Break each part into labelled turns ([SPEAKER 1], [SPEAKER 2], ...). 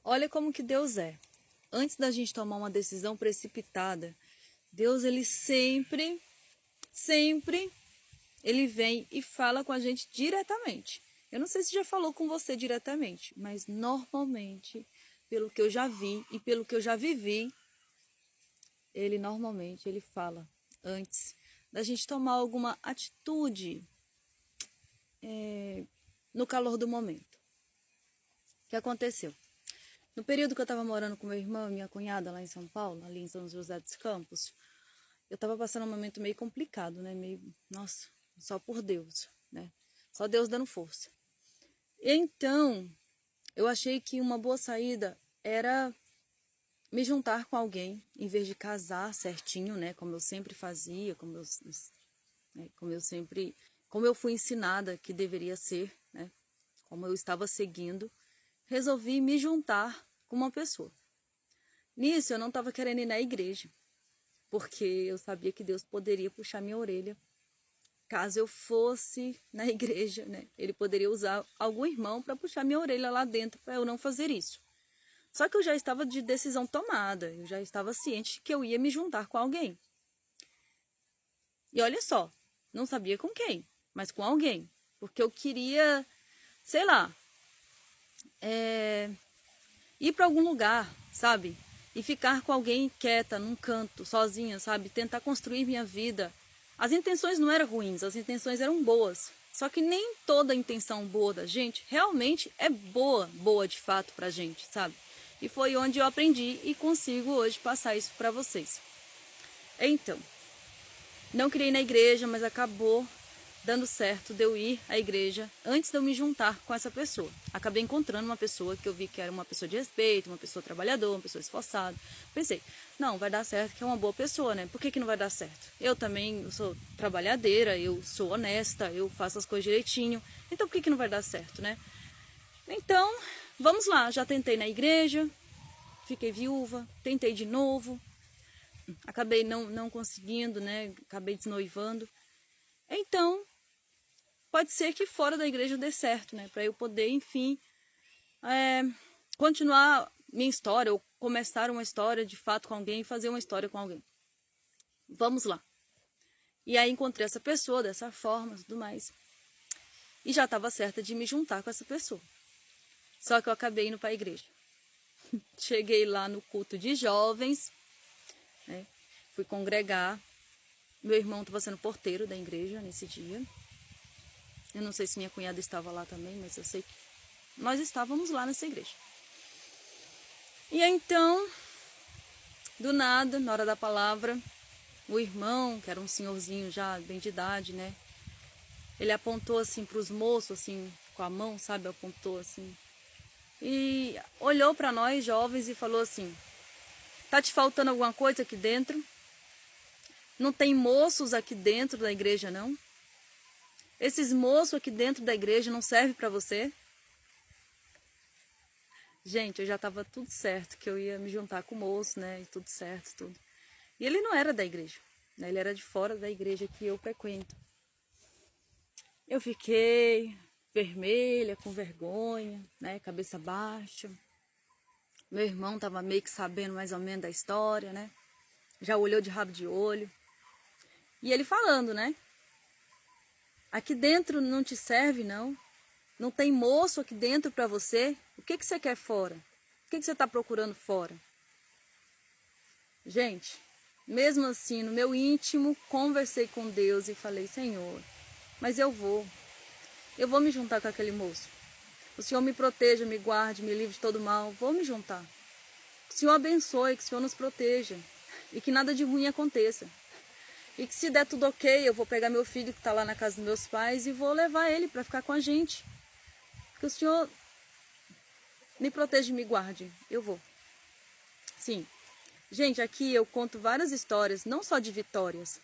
[SPEAKER 1] Olha como que Deus é. Antes da gente tomar uma decisão precipitada, Deus, ele sempre, ele vem e fala com a gente diretamente. Eu não sei se já falou com você diretamente, mas normalmente, pelo que eu já vi e pelo que eu já vivi, ele fala antes da gente tomar alguma atitude no calor do momento. O que aconteceu? No período que eu estava morando com meu irmão e minha cunhada lá em São Paulo, ali em São José dos Campos, eu estava passando um momento meio complicado, né? Meio, nossa, só por Deus, né? Só Deus dando força. Então, eu achei que uma boa saída era me juntar com alguém, em vez de casar certinho, né? Como eu sempre fazia, como eu fui ensinada que deveria ser, né? Como eu estava seguindo, resolvi me juntar com uma pessoa. Nisso, eu não estava querendo ir na igreja, porque eu sabia que Deus poderia puxar minha orelha caso eu fosse na igreja, né? Ele poderia usar algum irmão para puxar minha orelha lá dentro para eu não fazer isso. Só que eu já estava de decisão tomada, eu já estava ciente que eu ia me juntar com alguém. E olha só, não sabia com quem, mas com alguém. Porque eu queria, sei lá, ir para algum lugar, sabe? E ficar com alguém quieta, num canto, sozinha, sabe? Tentar construir minha vida. As intenções não eram ruins, as intenções eram boas. Só que nem toda intenção boa da gente realmente é boa de fato pra gente, sabe? E foi onde eu aprendi e consigo hoje passar isso pra vocês. Então, não queria ir na igreja, mas acabou dando certo de eu ir à igreja antes de eu me juntar com essa pessoa. Acabei encontrando uma pessoa que eu vi que era uma pessoa de respeito, uma pessoa trabalhadora, uma pessoa esforçada. Pensei, não, vai dar certo, que é uma boa pessoa, né? Por que não vai dar certo? Eu também sou trabalhadeira, eu sou honesta, eu faço as coisas direitinho, então por que não vai dar certo, né? Então, vamos lá, já tentei na igreja, fiquei viúva, tentei de novo, acabei não conseguindo, né? Acabei desnoivando. Então, pode ser que fora da igreja dê certo, né? Para eu poder, enfim, continuar minha história, ou começar uma história de fato com alguém, fazer uma história com alguém. Vamos lá. E aí encontrei essa pessoa dessa forma e tudo mais. E já estava certa de me juntar com essa pessoa. Só que eu acabei indo para a igreja. Cheguei lá no culto de jovens, né? Fui congregar. Meu irmão estava sendo porteiro da igreja nesse dia. Eu não sei se minha cunhada estava lá também, mas eu sei que nós estávamos lá nessa igreja. E aí, então, do nada, na hora da palavra, o irmão, que era um senhorzinho já bem de idade, né? Ele apontou assim para os moços, assim, com a mão, sabe? Apontou assim. E olhou para nós, jovens, e falou assim: tá te faltando alguma coisa aqui dentro? Não tem moços aqui dentro da igreja, não? Esses moços aqui dentro da igreja não servem para você? Gente, eu já estava tudo certo, que eu ia me juntar com o moço, né? E tudo certo, tudo. E ele não era da igreja, né? Ele era de fora da igreja que eu frequento. Eu fiquei vermelha, com vergonha, né? Cabeça baixa. Meu irmão estava meio que sabendo mais ou menos da história, né? Já olhou de rabo de olho. E ele falando, né? Aqui dentro não te serve, não. Não tem moço aqui dentro para você. O que você quer fora? O que você está procurando fora? Gente, mesmo assim, no meu íntimo, conversei com Deus e falei: Senhor, mas eu vou me juntar com aquele moço. O Senhor me proteja, me guarde, me livre de todo mal. Vou me juntar. Que o Senhor abençoe, que o Senhor nos proteja. E que nada de ruim aconteça. E que se der tudo ok, eu vou pegar meu filho que está lá na casa dos meus pais e vou levar ele para ficar com a gente. Que o Senhor me proteja e me guarde. Eu vou. Sim. Gente, aqui eu conto várias histórias, não só de vitórias,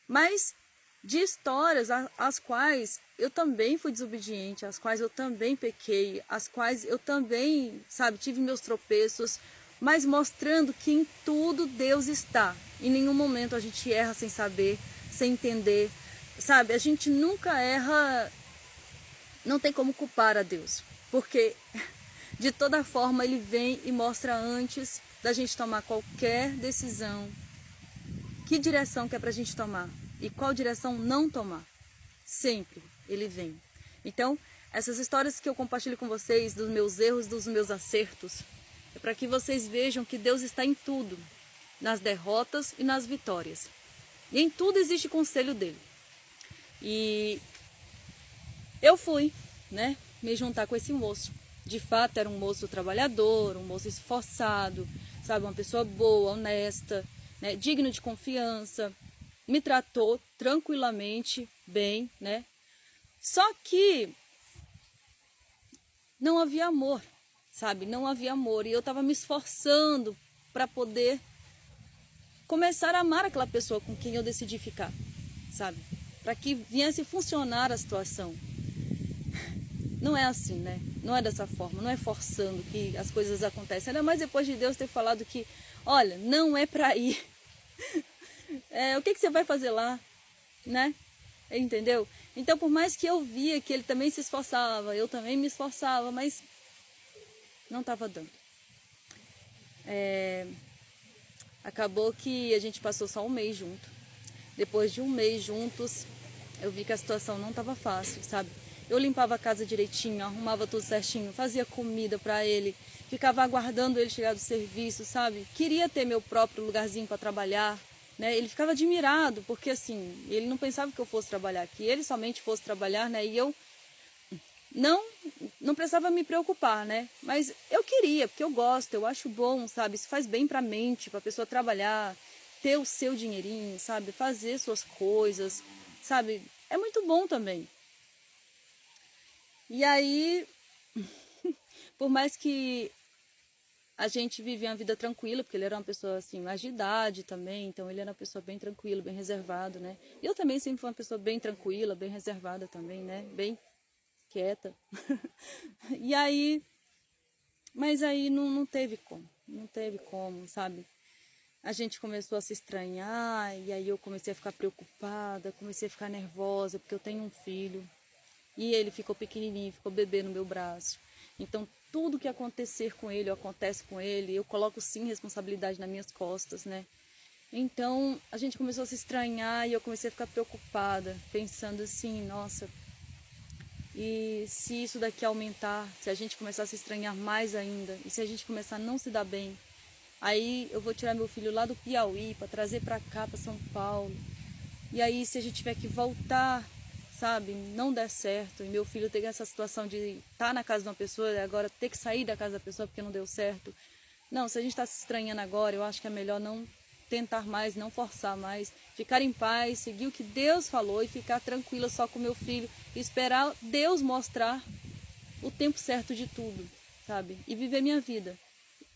[SPEAKER 1] mas de histórias às quais eu também fui desobediente, às quais eu também pequei, às quais eu também, sabe, tive meus tropeços, mas mostrando que em tudo Deus está. Em nenhum momento a gente erra sem saber, sem entender, sabe? A gente nunca erra, não tem como culpar a Deus, porque De toda forma, ele vem e mostra antes da gente tomar qualquer decisão, que direção que é pra gente tomar e qual direção não tomar. Sempre ele vem. Então, essas histórias que eu compartilho com vocês, dos meus erros, dos meus acertos, é para que vocês vejam que Deus está em tudo, nas derrotas e nas vitórias. E em tudo existe conselho dele. E eu fui, né, me juntar com esse moço. De fato, era um moço trabalhador, um moço esforçado, sabe, uma pessoa boa, honesta, né, digno de confiança. Me tratou tranquilamente, bem, né? Só que não havia amor, sabe? Não havia amor. E eu estava me esforçando para poder começar a amar aquela pessoa com quem eu decidi ficar, sabe? Para que viesse funcionar a situação. Não é assim, né? Não é dessa forma, não é forçando que as coisas acontecem. Ainda mais depois de Deus ter falado que, olha, não é para ir. O que você vai fazer lá, né? Entendeu? Então, por mais que eu via que ele também se esforçava, eu também me esforçava, mas não estava dando. Acabou que a gente passou só um mês junto. Depois de um mês juntos, eu vi que a situação não estava fácil, sabe? Eu limpava a casa direitinho, arrumava tudo certinho, fazia comida para ele, ficava aguardando ele chegar do serviço, sabe? Queria ter meu próprio lugarzinho para trabalhar, né? Ele ficava admirado, porque assim, ele não pensava que eu fosse trabalhar, que ele somente fosse trabalhar, né? E eu não precisava me preocupar, né? Mas eu queria, porque eu gosto, eu acho bom, sabe? Isso faz bem para a mente, para a pessoa trabalhar, ter o seu dinheirinho, sabe? Fazer suas coisas, sabe? É muito bom também. E aí, por mais que a gente vivia uma vida tranquila, porque ele era uma pessoa assim, mais de idade também, então ele era uma pessoa bem tranquila, bem reservado, né? E eu também sempre fui uma pessoa bem tranquila, bem reservada também, né? Bem quieta. E aí, mas aí não teve como, sabe? A gente começou a se estranhar, e aí eu comecei a ficar preocupada, comecei a ficar nervosa, porque eu tenho um filho. E ele ficou pequenininho, ficou bebê no meu braço. Então, tudo que acontecer com ele, acontece com ele, eu coloco sim responsabilidade nas minhas costas, né? Então, a gente começou a se estranhar e eu comecei a ficar preocupada, pensando assim, nossa, e se isso daqui aumentar, se a gente começar a se estranhar mais ainda, e se a gente começar a não se dar bem, aí eu vou tirar meu filho lá do Piauí para trazer para cá, para São Paulo. E aí, se a gente tiver que voltar, sabe, não der certo, e meu filho ter essa situação de estar na casa de uma pessoa e agora ter que sair da casa da pessoa porque não deu certo. Não, se a gente está se estranhando agora, eu acho que é melhor não tentar mais, não forçar mais, ficar em paz, seguir o que Deus falou e ficar tranquila só com meu filho e esperar Deus mostrar o tempo certo de tudo, sabe? E viver minha vida.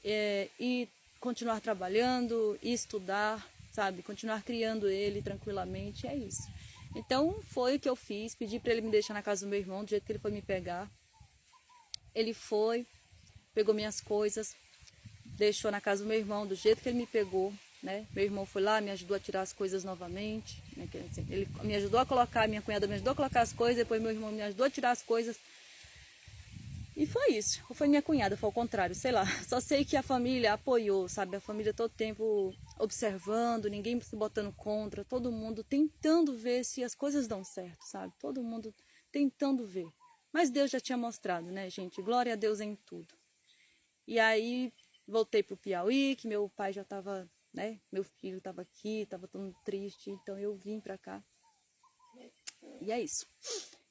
[SPEAKER 1] E continuar trabalhando, e estudar, sabe? Continuar criando ele tranquilamente, é isso. Então foi o que eu fiz, pedi para ele me deixar na casa do meu irmão, do jeito que ele foi me pegar. Ele foi, pegou minhas coisas, deixou na casa do meu irmão, do jeito que ele me pegou, né? Meu irmão foi lá, me ajudou a tirar as coisas novamente, né? Ele me ajudou a colocar, minha cunhada me ajudou a colocar as coisas, depois meu irmão me ajudou a tirar as coisas. E foi isso, ou foi minha cunhada, foi ao contrário, sei lá. Só sei que a família apoiou, sabe? A família todo tempo observando, ninguém se botando contra, todo mundo tentando ver se as coisas dão certo, sabe? Todo mundo tentando ver. Mas Deus já tinha mostrado, né, gente? Glória a Deus em tudo. E aí voltei pro Piauí, que meu pai já estava, né? Meu filho estava aqui, estava todo triste, então eu vim pra cá. E é isso.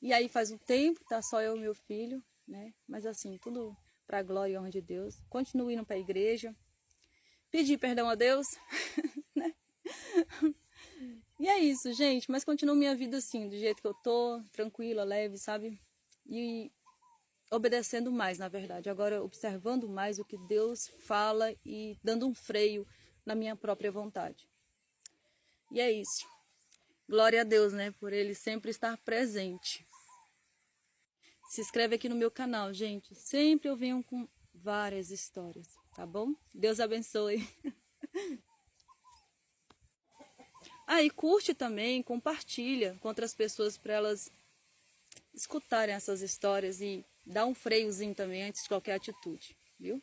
[SPEAKER 1] E aí faz um tempo, tá só eu e meu filho, né? Mas assim, tudo para a glória e honra de Deus. Continuo indo para a igreja, pedir perdão a Deus, né? E é isso, gente. Mas continuo minha vida assim, do jeito que eu tô, tranquila, leve, sabe? E obedecendo mais, na verdade. Agora observando mais o que Deus fala e dando um freio na minha própria vontade. E é isso. Glória a Deus, né? Por Ele sempre estar presente. Se inscreve aqui no meu canal, gente. Sempre eu venho com várias histórias, tá bom? Deus abençoe. E curte também, compartilha com outras pessoas para elas escutarem essas histórias e dá um freiozinho também antes de qualquer atitude, viu?